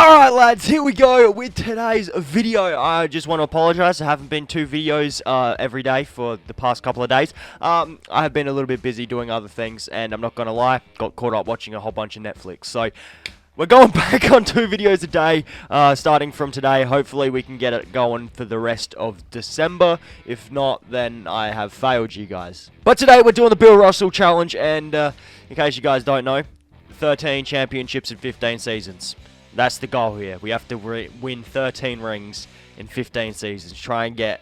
Alright lads, here we go with today's video. I just want to apologise, I haven't been 2 videos every day for the past couple of days. I have been a little bit busy doing other things, and I'm not going to lie, got caught up watching a whole bunch of Netflix. So, we're going back on 2 videos a day, starting from today. Hopefully we can get it going for the rest of December. If not, then I have failed you guys. But today we're doing the Bill Russell challenge, and in case you guys don't know, 13 championships in 15 seasons. That's the goal here. We have to win 13 rings in 15 seasons. Try and get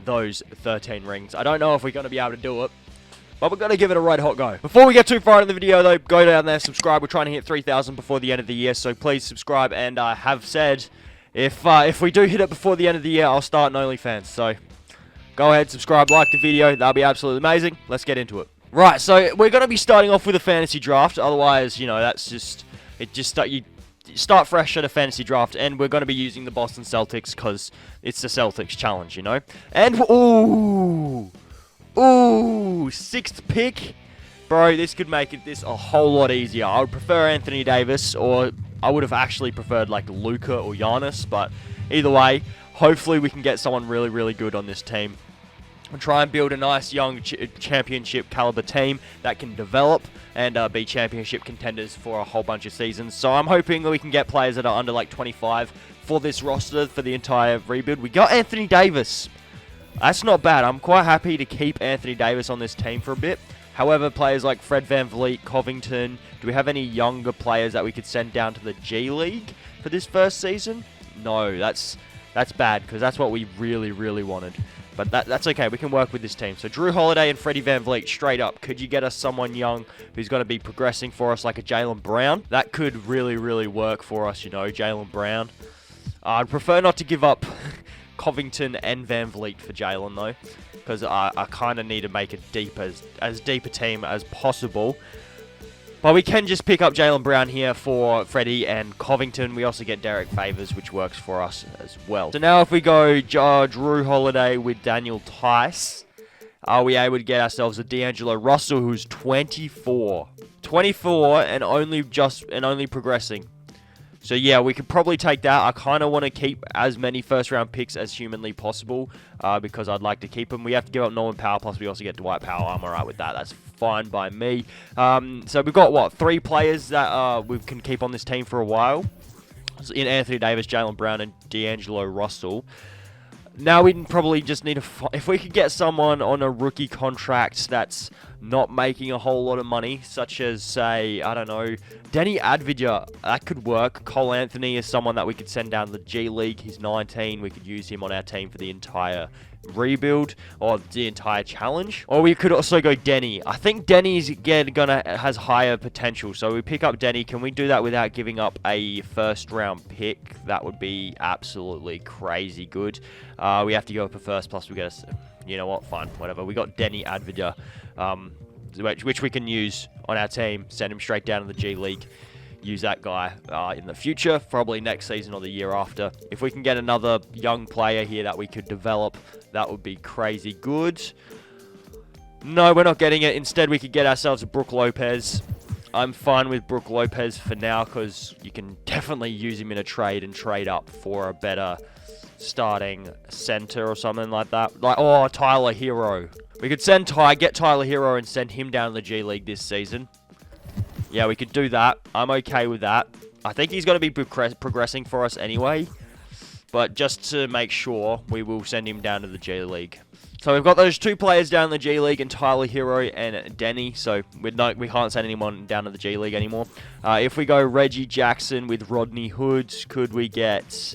those 13 rings. I don't know if we're going to be able to do it, but we're going to give it a red hot go. Before we get too far into the video, though, go down there, subscribe. We're trying to hit 3,000 before the end of the year, so please subscribe. And I have said, if we do hit it before the end of the year, I'll start an OnlyFans. So go ahead, subscribe, like the video. That'll be absolutely amazing. Let's get into it. Right, so we're going to be starting off with a fantasy draft. Otherwise, you know, that's just... you start fresh at a fantasy draft, and we're going to be using the Boston Celtics because it's the Celtics challenge, you know. And, ooh, 6th pick. Bro, this could make this a whole lot easier. I would prefer Anthony Davis, or I would have actually preferred, like, Luka or Giannis, but either way, hopefully we can get someone really, really good on this team. And try and build a nice young championship caliber team that can develop and be championship contenders for a whole bunch of seasons. So I'm hoping that we can get players that are under like 25 for this roster for the entire rebuild. We got Anthony Davis. That's not bad. I'm quite happy to keep Anthony Davis on this team for a bit. However, players like Fred VanVleet, Covington, do we have any younger players that we could send down to the G League for this first season? No, that's bad because that's what we really, really wanted. But that's okay. We can work with this team. So Drew Holiday and Freddie VanVleet, straight up. Could you get us someone young who's going to be progressing for us like a Jaylen Brown? That could really, really work for us, you know, Jaylen Brown. I'd prefer not to give up Covington and VanVleet for Jaylen, though. Because I kind of need to make it as deep a team as possible. But we can just pick up Jaylen Brown here for Freddie and Covington. We also get Derek Favors, which works for us as well. So now if we go Drew Holiday with Daniel Tice, are we able to get ourselves a D'Angelo Russell who's 24? 24 and only progressing. So yeah, we could probably take that. I kind of want to keep as many first-round picks as humanly possible because I'd like to keep them. We have to give up Norman Powell, plus we also get Dwight Powell. I'm alright with that. That's fine by me. So we've got, what, 3 players that we can keep on this team for a while. So in Anthony Davis, Jaylen Brown, and D'Angelo Russell. Now we probably just need to... if we could get someone on a rookie contract that's not making a whole lot of money, such as, say, I don't know, Denny Advidja, that could work. Cole Anthony is someone that we could send down to the G League. He's 19. We could use him on our team for the entire rebuild or the entire challenge. Or we could also go Denny. I think Denny's has higher potential, so we pick up Denny. Can we do that without giving up a first round pick? That would be absolutely crazy good. We have to go up a first, plus we get a... You know what? Fine. Whatever. We got Denny Advidja, which we can use on our team. Send him straight down to the G League. Use that guy in the future, probably next season or the year after. If we can get another young player here that we could develop, that would be crazy good. No, we're not getting it. Instead, we could get ourselves a Brook Lopez. I'm fine with Brook Lopez for now because you can definitely use him in a trade and trade up for a better starting center or something like that. Like, oh, Tyler Hero. We could get Tyler Hero and send him down to the G League this season. Yeah, we could do that. I'm okay with that. I think he's going to be progressing for us anyway. But just to make sure, we will send him down to the G League. So we've got those 2 players down in the G League, and Tyler Hero and Denny. So we can't send anyone down to the G League anymore. If we go Reggie Jackson with Rodney Hood, could we get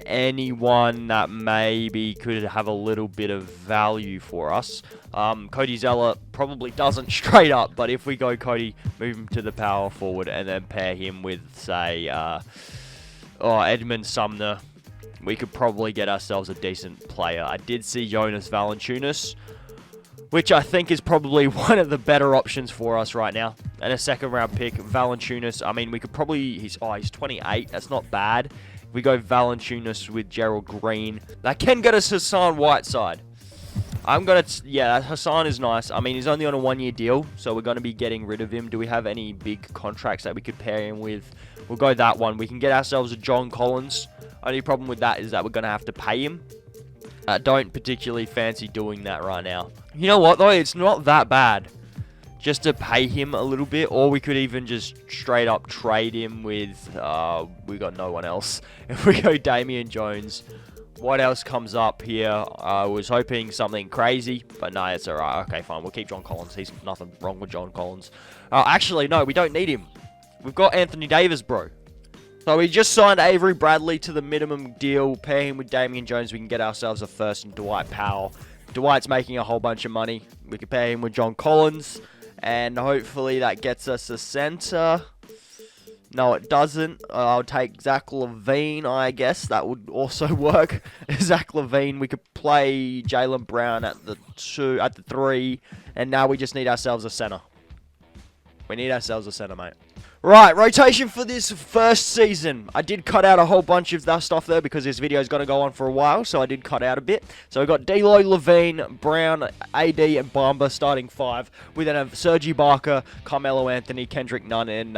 anyone that maybe could have a little bit of value for us? Cody Zeller probably doesn't straight up, but if we go Cody, move him to the power forward and then pair him with, say, Edmund Sumner, we could probably get ourselves a decent player. I did see Jonas Valanciunas, which I think is probably one of the better options for us right now. And a second round pick, Valanciunas. I mean, we could probably... He's 28. That's not bad. We go Valanciunas with Gerald Green. That can get us Hassan Whiteside. Yeah, Hassan is nice. I mean, he's only on a 1-year deal, so we're gonna be getting rid of him. Do we have any big contracts that we could pair him with? We'll go that one. We can get ourselves a John Collins. Only problem with that is that we're gonna have to pay him. Don't particularly fancy doing that right now. You know what though? It's not that bad. Just to pay him a little bit, or we could even just straight up trade him with, we got no one else. If we go Damian Jones, what else comes up here? I was hoping something crazy, but no, it's alright. Okay, fine, we'll keep John Collins. He's nothing wrong with John Collins. Actually, no, we don't need him. We've got Anthony Davis, bro. So we just signed Avery Bradley to the minimum deal. Pair him with Damian Jones. We can get ourselves a first and Dwight Powell. Dwight's making a whole bunch of money. We can pair him with John Collins. And hopefully that gets us a center. No, it doesn't. I'll take Zach LaVine, I guess. That would also work. Zach LaVine. We could play Jaylen Brown at the 3. And now we just need ourselves a center. We need ourselves a center, mate. Right, rotation for this first season. I did cut out a whole bunch of that stuff there because this video is going to go on for a while, so I did cut out a bit. So we've got D'Lo, Levine, Brown, AD, and Bamba starting 5. We then have Serge Ibaka, Carmelo Anthony, Kendrick Nunn, and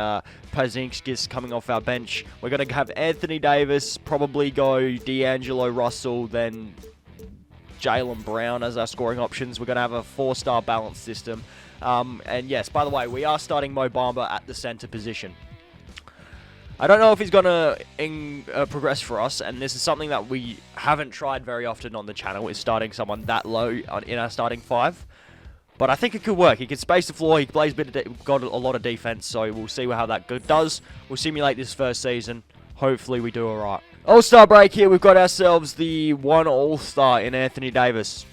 Porzingis coming off our bench. We're going to have Anthony Davis, probably go D'Angelo Russell, then Jaylen Brown as our scoring options. We're going to have a 4-star balanced system. And yes, by the way, we are starting Mo Bamba at the center position. I don't know if he's going to progress for us, and this is something that we haven't tried very often on the channel, is starting someone that low in our starting 5. But I think it could work. He can space the floor, he plays got a lot of defense, so we'll see how that does. We'll simulate this first season. Hopefully we do alright. All-Star break here. We've got ourselves the 1 All-Star in Anthony Davis.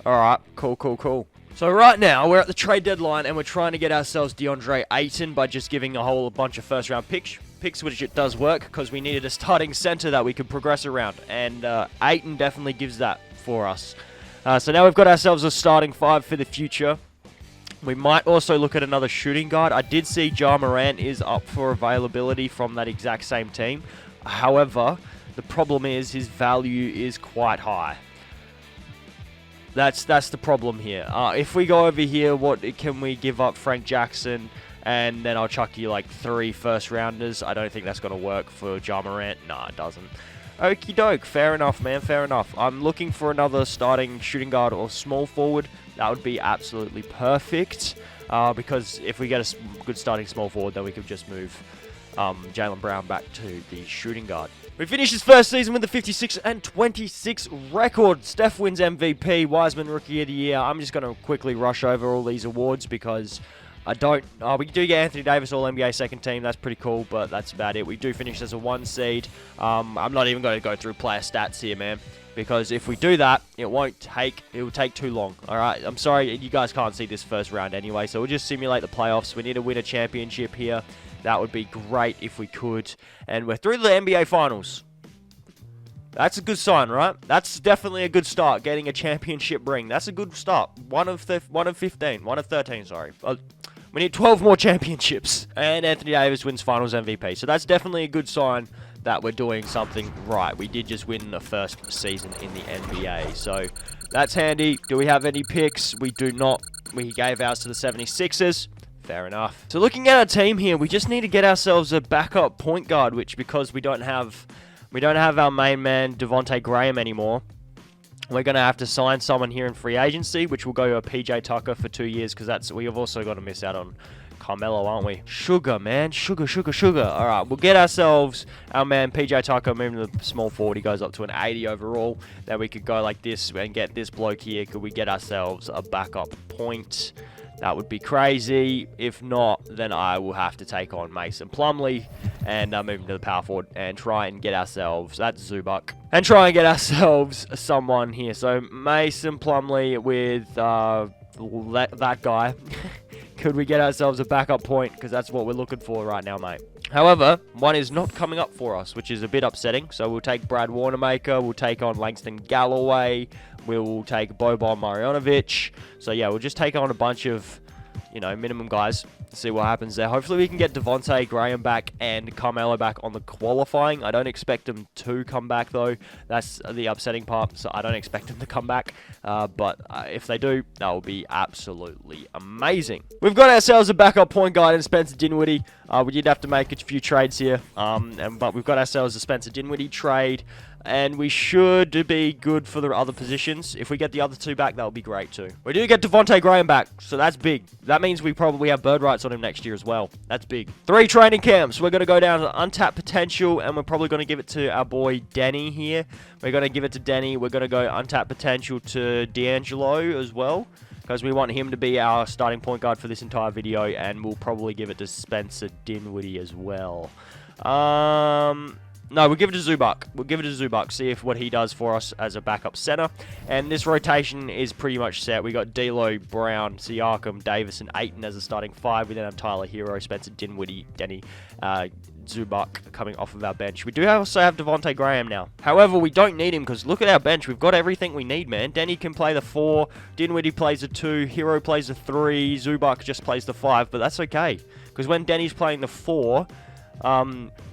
Alright, cool. So right now, we're at the trade deadline, and we're trying to get ourselves DeAndre Ayton by just giving a whole bunch of first-round picks, which it does work, because we needed a starting center that we could progress around, and Ayton definitely gives that for us. So now we've got ourselves a starting 5 for the future. We might also look at another shooting guard. I did see Ja Morant is up for availability from that exact same team. However, the problem is his value is quite high. That's the problem here. If we go over here, what can we give up? Frank Jackson, and then I'll chuck you like 3 first-rounders. I don't think that's going to work for Ja Morant. Nah, it doesn't. Okie doke. Fair enough, man. Fair enough. I'm looking for another starting shooting guard or small forward. That would be absolutely perfect. Because if we get a good starting small forward, then we could just move Jaylen Brown back to the shooting guard. We finished his first season with a 56-26 record. Steph wins MVP, Wiseman Rookie of the Year. I'm just going to quickly rush over all these awards because I don't... we do get Anthony Davis All-NBA second team. That's pretty cool, but that's about it. We do finish as a 1 seed. I'm not even going to go through player stats here, man, because if we do that, it will take too long. All right, I'm sorry, you guys can't see this first round anyway, so we'll just simulate the playoffs. We need to win a championship here. That would be great if we could. And we're through the NBA Finals. That's a good sign, right? That's definitely a good start, getting a championship ring. That's a good start. 1 of 13, sorry. We need 12 more championships. And Anthony Davis wins Finals MVP. So that's definitely a good sign that we're doing something right. We did just win the first season in the NBA. So that's handy. Do we have any picks? We do not. We gave ours to the 76ers. Fair enough. So looking at our team here, we just need to get ourselves a backup point guard, which because we don't have our main man Devontae Graham anymore, we're going to have to sign someone here in free agency, which will go to PJ Tucker for 2 years, because we have also got to miss out on Carmelo, aren't we? Sugar, man. Sugar. All right, we'll get ourselves our man PJ Tucker, moving to the small forward. He goes up to an 80 overall. Then we could go like this and get this bloke here. Could we get ourselves a backup point? That would be crazy. If not, then I will have to take on Mason Plumlee and move him to the power forward and try and get ourselves, that's Zubac, and try and get ourselves someone here. So Mason Plumlee with that guy. Could we get ourselves a backup point? Because that's what we're looking for right now, mate. However, one is not coming up for us, which is a bit upsetting. So we'll take Brad Wanamaker. We'll take on Langston Galloway. We'll take Boban Marjanovic. So yeah, we'll just take on a bunch of, minimum guys. See what happens there. Hopefully we can get Devontae Graham back and Carmelo back on the qualifying. I don't expect them to come back, though. That's the upsetting part, so I don't expect them to come back. But if they do, that will be absolutely amazing. We've got ourselves a backup point guard in Spencer Dinwiddie. We did have to make a few trades here, but we've got ourselves a Spencer Dinwiddie trade. And we should be good for the other positions. If we get the other two back, that would be great too. We do get Devontae Graham back, so that's big. That means we probably have bird rights on him next year as well. That's big. 3 training camps. We're going to go down to untapped potential, and we're probably going to give it to our boy Denny here. We're going to give it to Denny. We're going to go untapped potential to D'Angelo as well, because we want him to be our starting point guard for this entire video, and we'll probably give it to Spencer Dinwiddie as well. No, we'll give it to Zubac. We'll give it to Zubac, see if what he does for us as a backup center. And this rotation is pretty much set. We got D'Lo, Brown, Siakam, Davis, and Ayton as a starting 5. We then have Tyler Hero, Spencer Dinwiddie, Denny, Zubac coming off of our bench. We do also have Devontae Graham now. However, we don't need him because look at our bench. We've got everything we need, man. Denny can play the 4. Dinwiddie plays the 2. Hero plays the 3. Zubac just plays the 5. But that's okay because when Denny's playing the 4...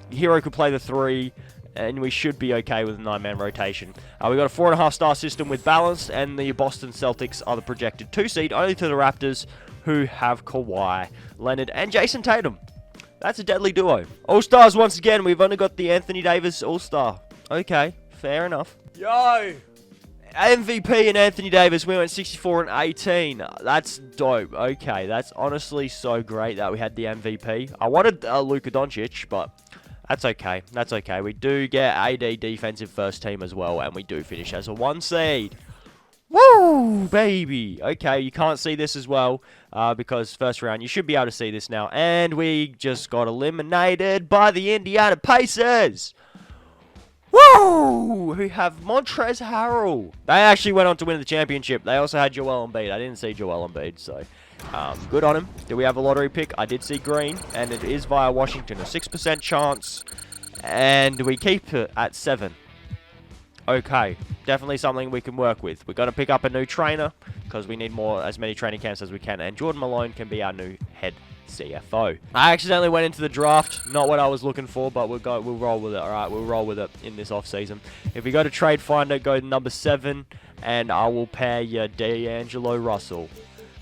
Hero could play the 3, and we should be okay with a 9-man rotation. We got a 4.5-star system with balance, and the Boston Celtics are the projected 2 seed, only to the Raptors, who have Kawhi Leonard and Jason Tatum. That's a deadly duo. All-Stars once again. We've only got the Anthony Davis All-Star. Okay, fair enough. Yo! MVP and Anthony Davis, we went 64 and 18. That's dope. Okay, that's honestly so great that we had the MVP. I wanted Luka Doncic, but... that's okay. That's okay. We do get AD defensive first team as well, and we do finish as a 1 seed. Woo, baby. Okay, you can't see this as well because first round. You should be able to see this now. And we just got eliminated by the Indiana Pacers. Woo! Who have Montrezl Harrell. They actually went on to win the championship. They also had Joel Embiid. I didn't see Joel Embiid, so... good on him. Do we have a lottery pick? I did see green, and it is via Washington. A 6% chance, and we keep it at 7. Okay, definitely something we can work with. We're going to pick up a new trainer, because we need as many training camps as we can, and Jordan Malone can be our new head CFO. I accidentally went into the draft. Not what I was looking for, but we'll roll with it. All right, we'll roll with it in this offseason. If we go to Trade Finder, go to number 7, and I will pair you D'Angelo Russell.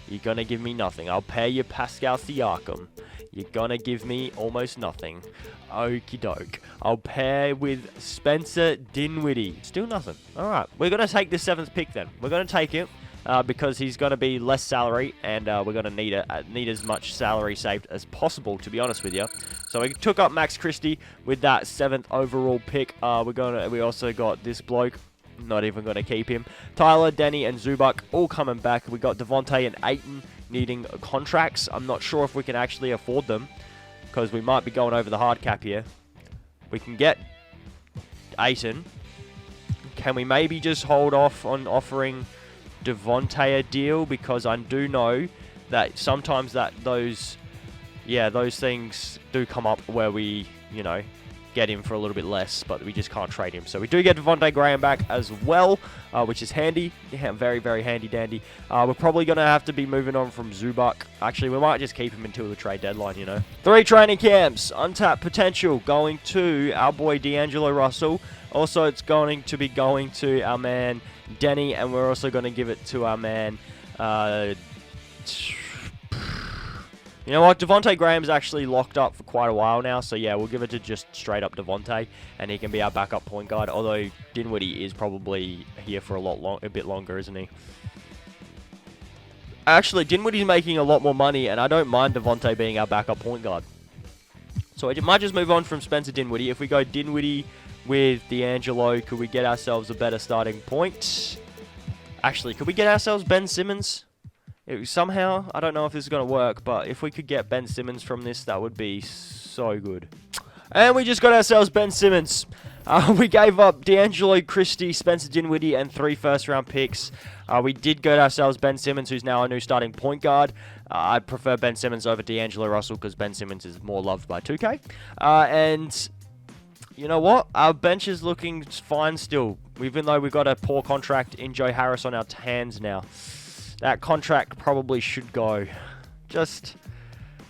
You're going to give me nothing. I'll pay you Pascal Siakam. You're going to give me almost nothing. Okie doke. I'll pair with Spencer Dinwiddie. Still nothing. All right. We're going to take the 7th pick then. We're going to take it because he's going to be less salary, and we're going to need as much salary saved as possible, to be honest with you. So we took up Max Christie with that 7th overall pick. We also got this bloke. Not even going to keep him. Tyler, Denny, and Zubac all coming back. We got Devontae and Ayton needing contracts. I'm not sure if we can actually afford them because we might be going over the hard cap here. We can get Ayton. Can we maybe just hold off on offering Devontae a deal because I do know that sometimes those things do come up where we, get him for a little bit less, but we just can't trade him. So we do get Devontae Graham back as well, which is handy. Yeah, very, very handy dandy. We're probably going to have to be moving on from Zubac. Actually, we might just keep him until the trade deadline, 3 training camps. Untapped potential going to our boy D'Angelo Russell. Also, it's going to be going to our man Denny, and we're also going to give it to our man... you know what? Devontae Graham's actually locked up for quite a while now. So, yeah, we'll give it to just straight up Devontae. And he can be our backup point guard. Although, Dinwiddie is probably here for a bit longer, isn't he? Actually, Dinwiddie's making a lot more money. And I don't mind Devontae being our backup point guard. So, I might just move on from Spencer Dinwiddie. If we go Dinwiddie with D'Angelo, could we get ourselves a better starting point? Actually, could we get ourselves Ben Simmons? Somehow, I don't know if this is going to work, but if we could get Ben Simmons from this, that would be so good. And we just got ourselves Ben Simmons. We gave up D'Angelo Christie, Spencer Dinwiddie, and 3 first-round picks. We did get ourselves Ben Simmons, who's now our new starting point guard. I prefer Ben Simmons over D'Angelo Russell because Ben Simmons is more loved by 2K. And you know what? Our bench is looking fine still, even though we've got a poor contract in Joe Harris on our hands now. That contract probably should go. Just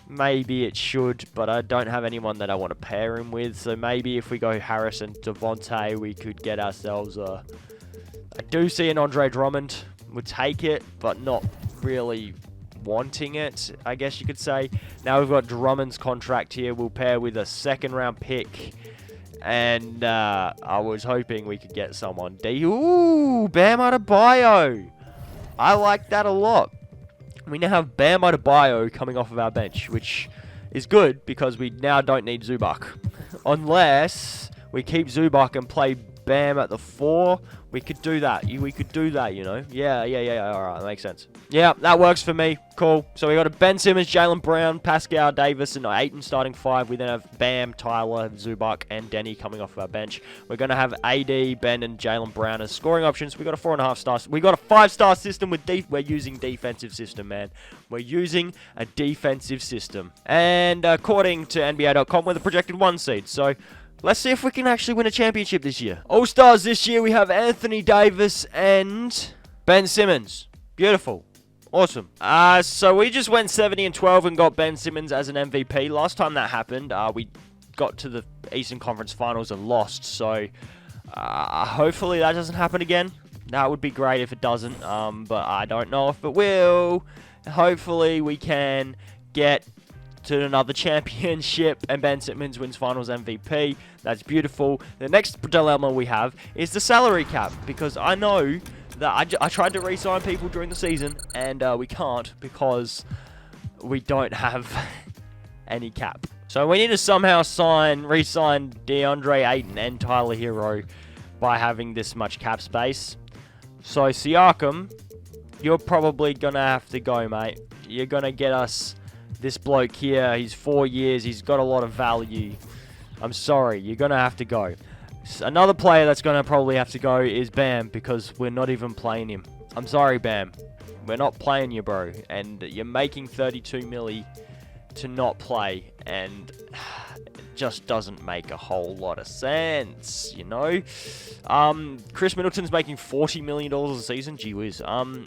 Maybe it should, but I don't have anyone that I want to pair him with. So maybe if we go Harris and Devontae, we could get ourselves a... I do see an Andre Drummond. Would take it, but not really wanting it, I guess you could say. Now we've got Drummond's contract here. We'll pair with a second-round pick. And I was hoping we could get someone. Ooh, Bam Adebayo. I like that a lot. We now have Bam Adebayo coming off of our bench, which is good because we now don't need Zubac. Unless we keep Zubac and play Bam at the 4, we could do that. We could do that, you know. Yeah. All right, that makes sense. Yeah, that works for me. Cool. So we got a Ben Simmons, Jaylen Brown, Pascal Davis, and Ayton starting 5. We then have Bam, Tyler, Zubac, and Denny coming off of our bench. We're going to have AD, Ben, and Jaylen Brown as scoring options. We got a 4.5 stars. We got a 5-star system with we're using defensive system, man. We're using a defensive system. And according to NBA.com, we're the projected 1 seed. So let's see if we can actually win a championship this year. All-Stars this year, we have Anthony Davis and Ben Simmons. Beautiful. Awesome. So we just went 70-12 and got Ben Simmons as an MVP. Last time that happened, we got to the Eastern Conference Finals and lost. So hopefully that doesn't happen again. That would be great if it doesn't, but I don't know if it will. Hopefully we can get to another championship and Ben Simmons wins Finals MVP. That's beautiful. The next dilemma we have is the salary cap, because I know that I tried to re-sign people during the season and we can't because we don't have any cap. So we need to somehow re-sign DeAndre Ayton and Tyler Hero by having this much cap space. So Siakam, you're probably gonna have to go, mate. You're gonna get us this bloke here. He's 4 years. He's got a lot of value. I'm sorry. You're going to have to go. Another player that's going to probably have to go is Bam, because we're not even playing him. I'm sorry, Bam. We're not playing you, bro. And you're making 32 milli to not play. And it just doesn't make a whole lot of sense, you know? Chris Middleton's making $40 million a season. Gee whiz.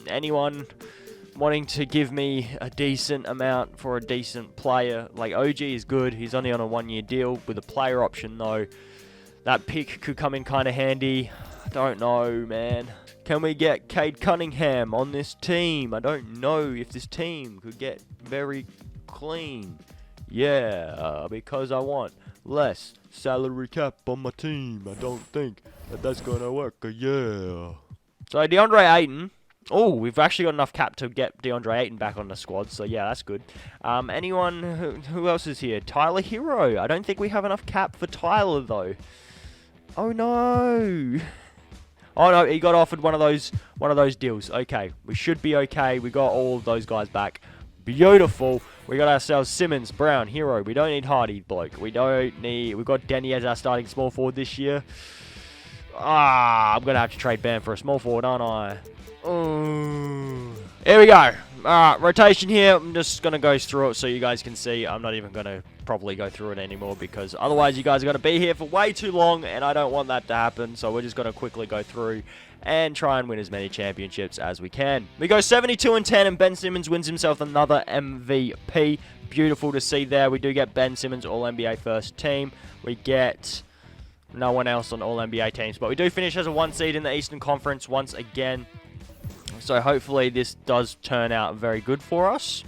Anyone wanting to give me a decent amount for a decent player? Like, OG is good. He's only on a 1-year deal with a player option, though. That pick could come in kind of handy. I don't know, man. Can we get Cade Cunningham on this team? I don't know if this team could get very clean. Yeah, because I want less salary cap on my team. I don't think that's going to work. Yeah. So, DeAndre Ayton. Oh, we've actually got enough cap to get DeAndre Ayton back on the squad, so yeah, that's good. Anyone, who else is here? Tyler Hero. I don't think we have enough cap for Tyler, though. Oh, no. Oh, no, he got offered one of those deals. Okay, we should be okay. We got all of those guys back. Beautiful. We got ourselves Simmons, Brown, Hero. We don't need Hardy, bloke. We've got Denny as our starting small forward this year. I'm going to have to trade Bam for a small forward, aren't I? Here we go. Alright, rotation here. I'm just going to go through it so you guys can see. I'm not even going to properly go through it anymore because otherwise you guys are going to be here for way too long and I don't want that to happen. So we're just going to quickly go through and try and win as many championships as we can. We go 72-10 and Ben Simmons wins himself another MVP. Beautiful to see there. We do get Ben Simmons All-NBA first team. We get no one else on All-NBA teams. But we do finish as a 1 seed in the Eastern Conference once again. So hopefully this does turn out very good for us.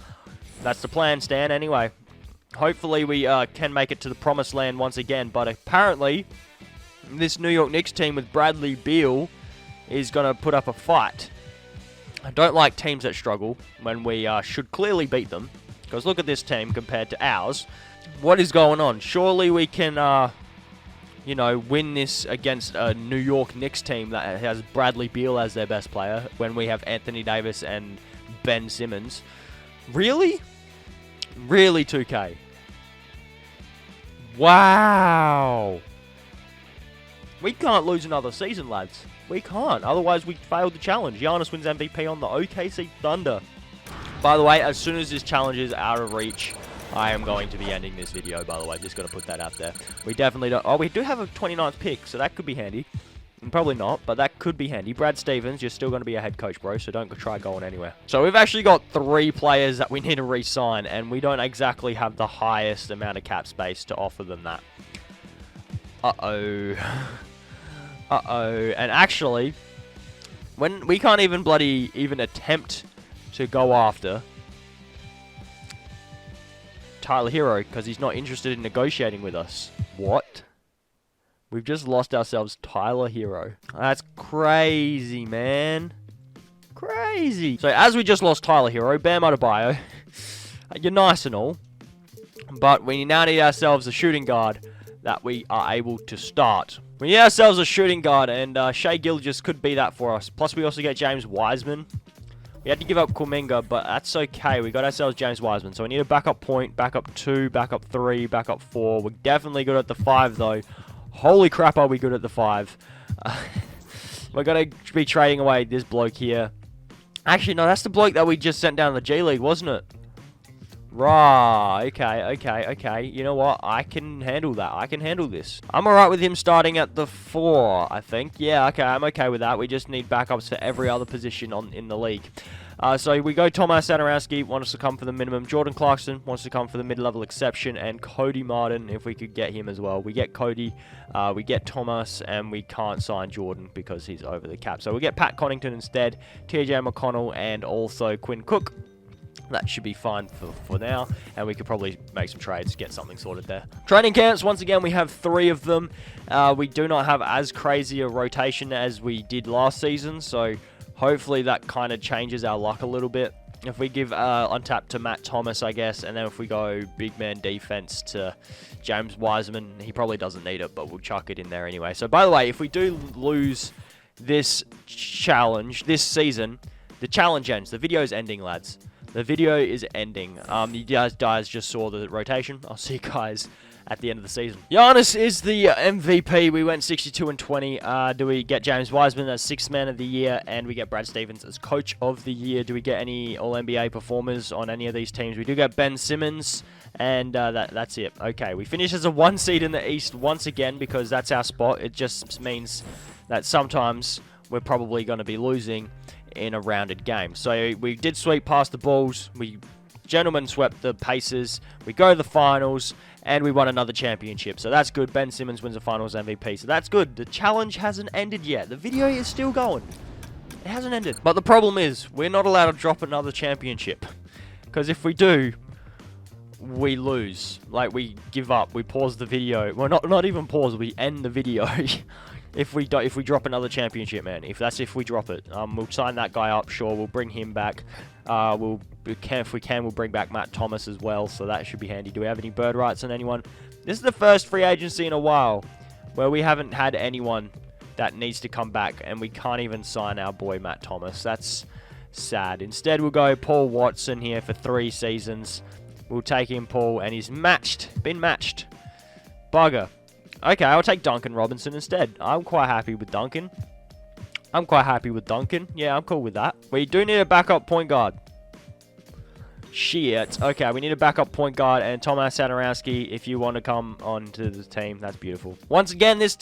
That's the plan, Stan, anyway. Hopefully we can make it to the promised land once again. But apparently this New York Knicks team with Bradley Beal is going to put up a fight. I don't like teams that struggle when we should clearly beat them. Because look at this team compared to ours. What is going on? Surely we can you know, win this against a New York Knicks team that has Bradley Beal as their best player when we have Anthony Davis and Ben Simmons. Really? Really, 2K? Wow. We can't lose another season, lads. We can't. Otherwise, we failed the challenge. Giannis wins MVP on the OKC Thunder. By the way, as soon as this challenge is out of reach, I am going to be ending this video, by the way. Just got to put that out there. We definitely don't... Oh, we do have a 29th pick, so that could be handy. Probably not, but that could be handy. Brad Stevens, you're still going to be a head coach, bro, so don't try going anywhere. So we've actually got 3 players that we need to re-sign, and we don't exactly have the highest amount of cap space to offer them that. Uh-oh. Uh-oh. And actually, when we can't even even attempt to go after Tyler Hero because he's not interested in negotiating with us. What? We've just lost ourselves Tyler Hero. That's crazy, man. Crazy. So as we just lost Tyler Hero, Bam Adebayo, you're nice and all, but we now need ourselves a shooting guard that we are able to start. We need ourselves a shooting guard, and Shai Gilgeous could be that for us. Plus, we also get James Wiseman. We had to give up Kuminga, but that's okay. We got ourselves James Wiseman. So we need a backup point, backup 2, backup 3, backup 4. We're definitely good at the 5, though. Holy crap, are we good at the 5. We're going to be trading away this bloke here. Actually, no, that's the bloke that we just sent down to the G League, wasn't it? Right, okay. You know what? I can handle that. I can handle this. I'm alright with him starting at the 4, I think. Yeah, okay, I'm okay with that. We just need backups for every other position in the league. So we go Tomas Satoranski, wants to come for the minimum. Jordan Clarkson wants to come for the mid-level exception. And Cody Martin, if we could get him as well. We get Cody, we get Thomas, and we can't sign Jordan because he's over the cap. So we get Pat Connaughton instead, TJ McConnell, and also Quinn Cook. That should be fine for now, and we could probably make some trades, get something sorted there. Training camps, once again, we have 3 of them. We do not have as crazy a rotation as we did last season, so hopefully that kind of changes our luck a little bit. If we give untap to Matt Thomas, I guess, and then if we go big man defense to James Wiseman, he probably doesn't need it, but we'll chuck it in there anyway. So, by the way, if we do lose this challenge, this season, the challenge ends. The video's ending, lads. The video is ending. You guys just saw the rotation. I'll see you guys at the end of the season. Giannis is the MVP. We went 62 and 20. Do we get James Wiseman as 6th man of the year, and we get Brad Stevens as coach of the year? Do we get any All-NBA performers on any of these teams? We do get Ben Simmons, and that's it. Okay, we finish as a 1 seed in the East once again because that's our spot. It just means that sometimes we're probably going to be losing in a rounded game. So we did sweep past the Bulls. We gentlemen swept the Pacers. We go to the finals, and we won another championship. So that's good. Ben Simmons wins the finals MVP. So that's good. The challenge hasn't ended yet. The video is still going. It hasn't ended. But the problem is, we're not allowed to drop another championship. Because if we do, we lose. Like, we give up. We pause the video. Well, not even pause. We end the video. If we drop another championship, man. If we drop it, we'll sign that guy up. Sure, we'll bring him back. If we can, we'll bring back Matt Thomas as well. So that should be handy. Do we have any bird rights on anyone? This is the first free agency in a while where we haven't had anyone that needs to come back, and we can't even sign our boy Matt Thomas. That's sad. Instead, we'll go Paul Watson here for 3 seasons. We'll take him, Paul, and he's been matched. Bugger. Okay, I'll take Duncan Robinson instead. I'm quite happy with Duncan. Yeah, I'm cool with that. We do need a backup point guard. Shit. Okay, we need a backup point guard, and Tomas Satoranski, if you want to come onto the team, that's beautiful. Once again, this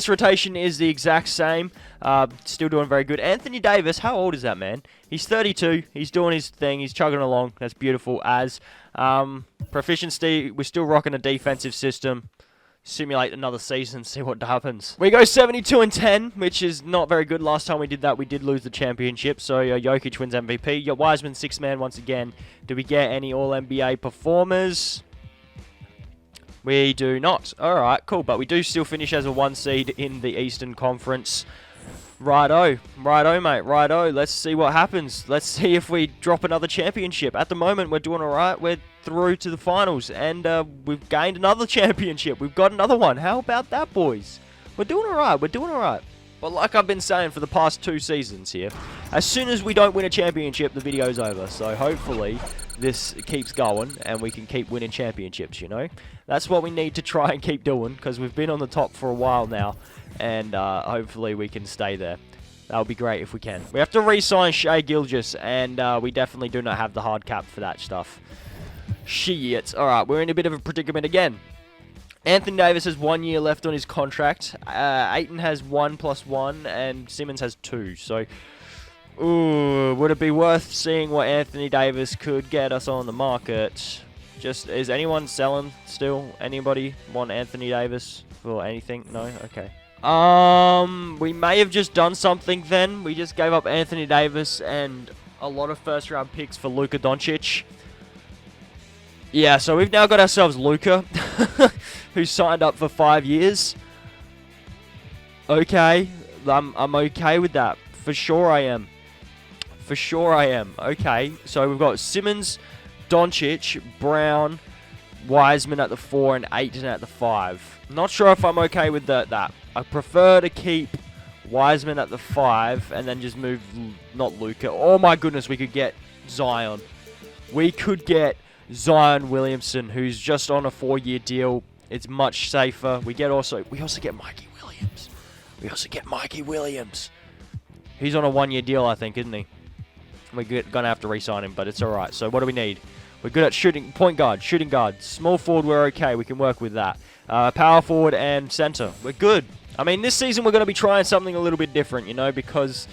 rotation is the exact same. Still doing very good. Anthony Davis, how old is that, man? He's 32. He's doing his thing. He's chugging along. That's beautiful. Proficiency, we're still rocking a defensive system. Simulate another season, see what happens. We go 72 and 10, which is not very good. Last time we did that, we did lose the championship. So Jokic wins MVP. Wiseman 6th man once again. Do we get any All-NBA performers? We do not. Alright, cool. But we do still finish as a 1 seed in the Eastern Conference. Righto, mate, righto. Let's see what happens. Let's see if we drop another championship. At the moment, we're doing alright. We're through to the finals, and we've gained another championship. We've got another one. How about that, boys? We're doing alright. But like I've been saying for the past 2 seasons here, as soon as we don't win a championship, the video's over. So hopefully this keeps going, and we can keep winning championships, you know? That's what we need to try and keep doing, because we've been on the top for a while now. And hopefully we can stay there. That would be great if we can. We have to re-sign Shai Gilgeous, and we definitely do not have the hard cap for that stuff. Shit. Alright, we're in a bit of a predicament again. Anthony Davis has 1 year left on his contract. Ayton has 1+1, and Simmons has 2. So, ooh, would it be worth seeing what Anthony Davis could get us on the market? Just, is anyone selling still? Anybody want Anthony Davis for anything? No? Okay. We may have just done something then. We just gave up Anthony Davis and a lot of first round picks for Luka Doncic. Yeah, so we've now got ourselves Luka, who signed up for 5 years. Okay, I'm okay with that. For sure I am. For sure I am. Okay, so we've got Simmons, Doncic, Brown, Wiseman at the 4, and Ayton at the 5. Not sure if I'm okay with that. I prefer to keep Wiseman at the 5 and then just move, not Luka. Oh my goodness, we could get Zion. We could get Zion Williamson, who's just on a 4-year deal. It's much safer. We also get Mikey Williams. We also get Mikey Williams. He's on a 1-year deal, I think, isn't he? We're going to have to re-sign him, but it's all right. So what do we need? We're good at shooting, point guard, shooting guard. Small forward, we're okay. We can work with that. Power forward and center. We're good. I mean, this season we're going to be trying something a little bit different, you know, because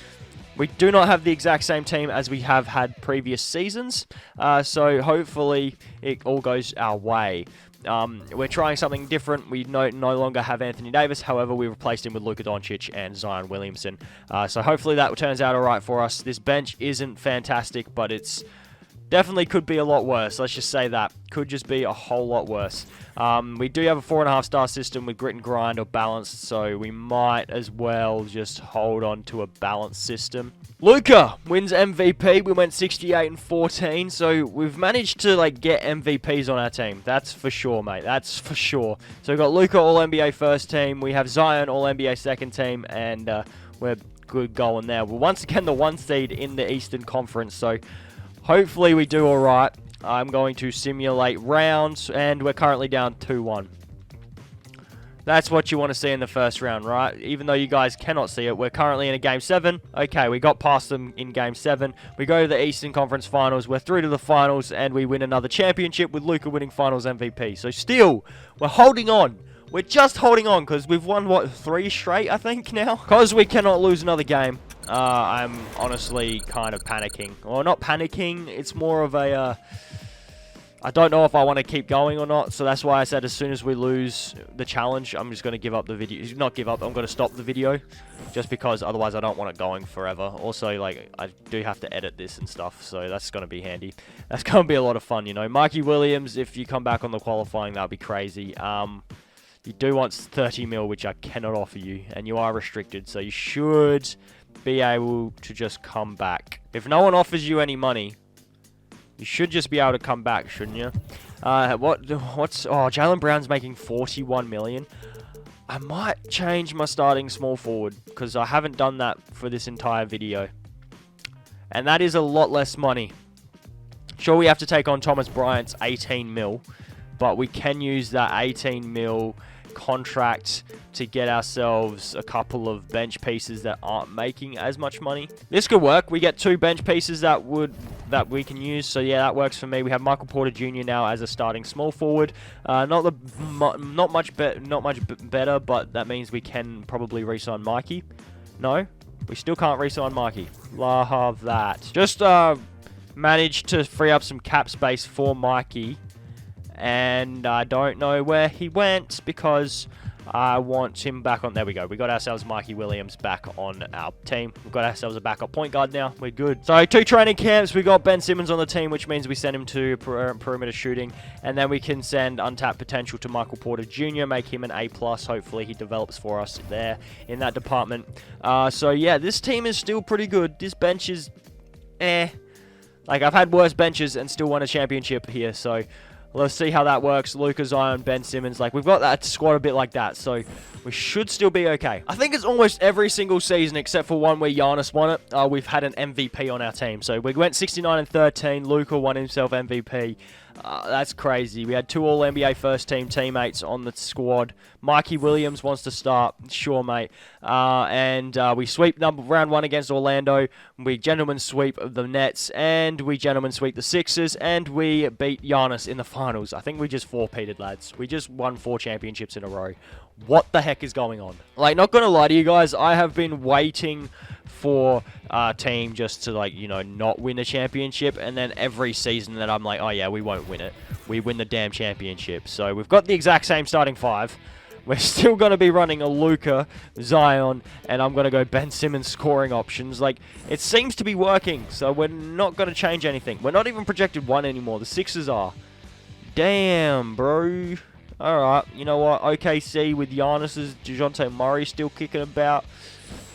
we do not have the exact same team as we have had previous seasons. So hopefully it all goes our way. We're trying something different. We no longer have Anthony Davis. However, we replaced him with Luka Doncic and Zion Williamson. So hopefully that turns out all right for us. This bench isn't fantastic, but it's definitely could be a lot worse. Let's just say that. Could just be a whole lot worse. We do have a 4.5-star system with grit and grind or balanced, so we might as well just hold on to a balanced system. Luka wins MVP. We went 68-14, so we've managed to like get MVPs on our team. That's for sure, mate. That's for sure. So we've got Luka All-NBA first team. We have Zion All-NBA second team, and we're good going there. We're once again the 1 seed in the Eastern Conference, so hopefully we do all right. I'm going to simulate rounds, and we're currently down 2-1. That's what you want to see in the first round, right? Even though you guys cannot see it, we're currently in a Game 7. Okay, we got past them in Game 7. We go to the Eastern Conference Finals. We're through to the Finals, and we win another championship with Luka winning Finals MVP. So still, we're holding on. We're just holding on because we've won, what, 3 straight, I think, now? Because we cannot lose another game. I'm honestly kind of panicking. Or not panicking, it's more of a, I don't know if I want to keep going or not, so that's why I said as soon as we lose the challenge, I'm just going to give up the video. Not give up, I'm going to stop the video, just because otherwise I don't want it going forever. Also, like, I do have to edit this and stuff, so that's going to be handy. That's going to be a lot of fun, you know. Mikey Williams, if you come back on the qualifying, that'll be crazy. You do want 30 mil, which I cannot offer you, and you are restricted, so you should be able to just come back. If no one offers you any money, you should just be able to come back, shouldn't you? Jaylen Brown's making 41 million. I might change my starting small forward because I haven't done that for this entire video. And that is a lot less money. Sure, we have to take on Thomas Bryant's 18 mil, but we can use that 18 mil contract to get ourselves a couple of bench pieces that aren't making as much money. This could work. We get 2 bench pieces that we can use. So yeah, that works for me. We have Michael Porter Jr. now as a starting small forward. Not much better, but that means we can probably re-sign Mikey. No, we still can't re-sign Mikey. Love that. Just managed to free up some cap space for Mikey. And I don't know where he went because I want him back on. There we go. We got ourselves Mikey Williams back on our team. We've got ourselves a backup point guard now. We're good. So 2 training camps. We got Ben Simmons on the team, which means we send him to perimeter shooting. And then we can send untapped potential to Michael Porter Jr., make him an A+. Hopefully he develops for us there in that department. So yeah, this team is still pretty good. This bench is Like, I've had worse benches and still won a championship here, so let's see how that works. Luka, Zion, Ben Simmons. Like, we've got that squad a bit like that, so we should still be okay. I think it's almost every single season except for one where Giannis won it. We've had an MVP on our team. So we went 69-13. Luka won himself MVP. That's crazy. We had 2 All-NBA first-team teammates on the squad. Mikey Williams wants to start. Sure, mate. And we sweep round 1 against Orlando. We gentlemen sweep the Nets. And we gentlemen sweep the Sixers. And we beat Giannis in the finals. finals. I think we just four-peated, lads. We just won 4 championships in a row. What the heck is going on? Like, not gonna lie to you guys, I have been waiting for our team just to, like, you know, not win a championship, and then every season that I'm like, oh yeah, we won't win it. We win the damn championship. So we've got the exact same starting 5. We're still going to be running a Luka, Zion, and I'm going to go Ben Simmons scoring options. Like, it seems to be working, so we're not going to change anything. We're not even projected 1 anymore. The Sixers are. Damn, bro. Alright, you know what? OKC with Giannis's DeJounte Murray still kicking about.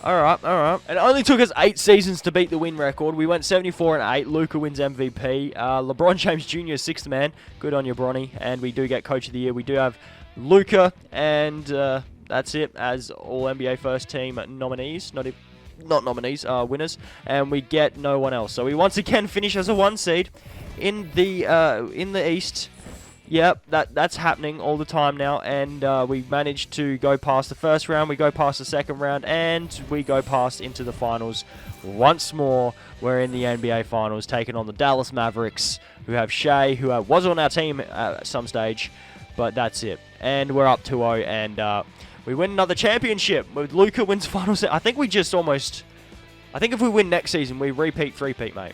Alright, alright. It only took us 8 seasons to beat the win record. We went 74-8. Luka wins MVP. LeBron James Jr. 6th man. Good on you, Bronny. And we do get Coach of the Year. We do have Luka, and that's it as all NBA first team nominees. Not nominees, winners. And we get no one else. So we once again finish as a 1 seed in the East. Yep, that's happening all the time now, and we managed to go past the first round, we go past the second round, and we go past into the finals once more. We're in the NBA Finals, taking on the Dallas Mavericks, who have Shea, who was on our team at some stage, but that's it. And we're up 2-0, and we win another championship. Luka wins finals. I think we just almost... I think if we win next season, we repeat, three-peat, mate.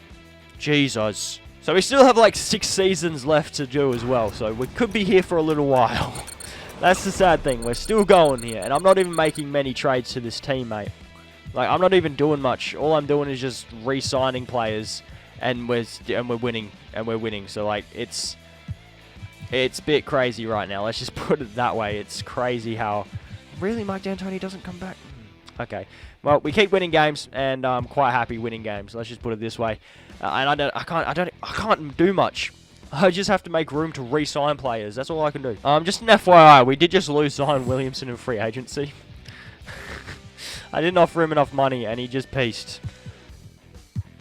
Jesus. So we still have like 6 seasons left to do as well, so we could be here for a little while. That's the sad thing, we're still going here, and I'm not even making many trades to this team, mate. Like, I'm not even doing much. All I'm doing is just re-signing players, and we're winning, so like, it's a bit crazy right now, let's just put it that way. It's crazy how... Really, Mike D'Antoni doesn't come back? Okay. Well, we keep winning games, and I'm quite happy winning games. Let's just put it this way. And I can't do much. I just have to make room to re-sign players. That's all I can do. Just an FYI, we did just lose Zion Williamson in free agency. I didn't offer him enough money, and he just pieced.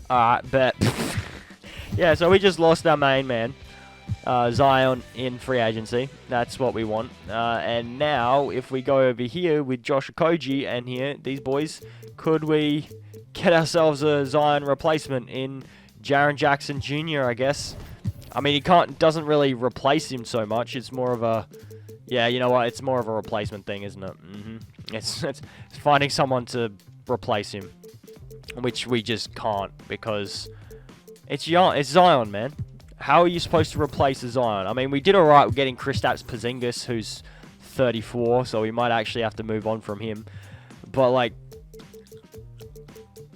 Alright, bet. Yeah, so we just lost our main man, Zion, in free agency. That's what we want. And now, if we go over here with Josh Okogie and here, these boys, could we get ourselves a Zion replacement in Jaren Jackson Jr., I guess? I mean, he doesn't really replace him so much. It's more of a... Yeah, you know what? It's more of a replacement thing, isn't it? It's finding someone to replace him, which we just can't, because it's Zion, man. How are you supposed to replace a Zion? I mean, we did alright with getting Kristaps Porzingis, who's 34, so we might actually have to move on from him. But, like,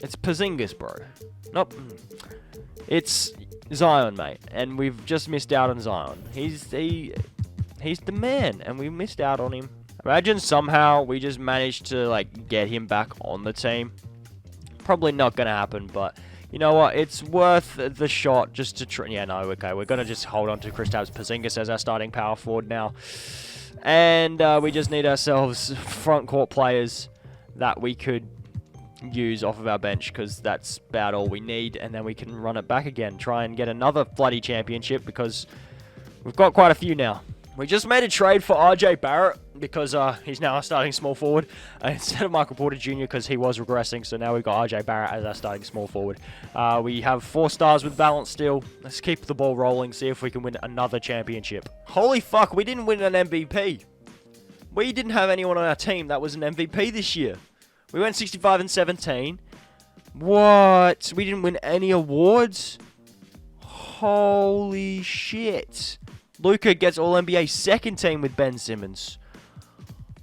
it's Porzingis, bro. Nope. It's Zion, mate, and we've just missed out on Zion. He's the man, and we missed out on him. Imagine somehow we just managed to, like, get him back on the team. Probably not gonna happen, but you know what? It's worth the shot just to try. Yeah, no, okay. We're gonna just hold on to Kristaps Porzingis as our starting power forward now, and we just need ourselves front court players that we could use off of our bench, because that's about all we need, and then we can run it back again, try and get another bloody championship, because we've got quite a few now. We just made a trade for RJ Barrett, because he's now our starting small forward instead of Michael Porter Jr., because he was regressing, so now we've got RJ Barrett as our starting small forward. We have 4 stars with balance still. Let's keep the ball rolling, see if we can win another championship. Holy fuck, we didn't win an MVP. We didn't have anyone on our team that was an MVP this year. We went 65-17. What? We didn't win any awards? Holy shit. Luka gets All-NBA 2nd team with Ben Simmons.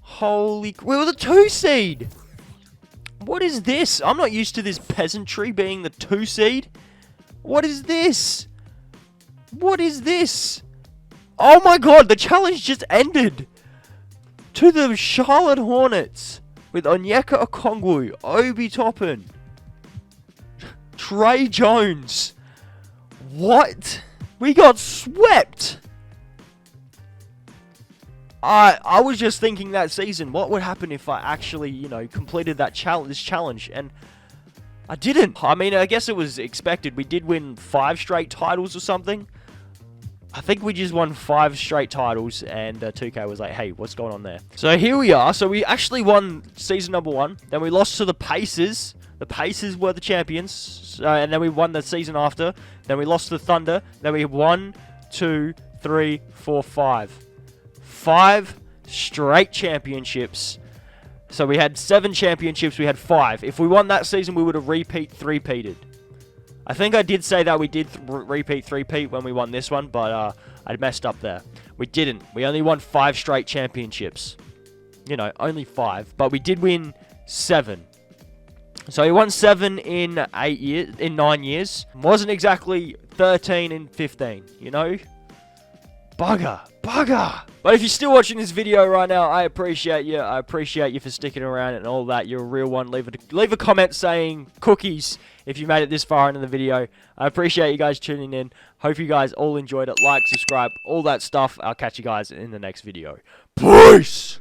Holy... We were the 2 seed. What is this? I'm not used to this peasantry being the 2 seed. What is this? What is this? Oh my god, the challenge just ended. To the Charlotte Hornets. With Onyeka Okongwu, Obi Toppin, Trey Jones. What? We got swept. I was just thinking that season, what would happen if I actually, you know, completed that this challenge, and I didn't. I mean, I guess it was expected. We did win 5 straight titles or something. I think we just won 5 straight titles, and 2K was like, hey, what's going on there? So here we are. So we actually won season number 1. Then we lost to the Pacers. The Pacers were the champions. And then we won the season after. Then we lost to the Thunder. Then we 1, 2, 3, 4, 5. 5 straight championships. So we had 7 championships, we had 5. If we won that season, we would have three-peated. I think I did say that we did three-peat when we won this one, but I messed up there. We didn't. We only won 5 straight championships. You know, only 5. But we did win 7. So he won 7 in 9 years. Wasn't exactly 13 in 15, you know? Bugger. But if you're still watching this video right now, I appreciate you. I appreciate you for sticking around and all that. You're a real one. Leave a comment saying cookies if you made it this far into the video. I appreciate you guys tuning in. Hope you guys all enjoyed it. Like, subscribe, all that stuff. I'll catch you guys in the next video. Peace!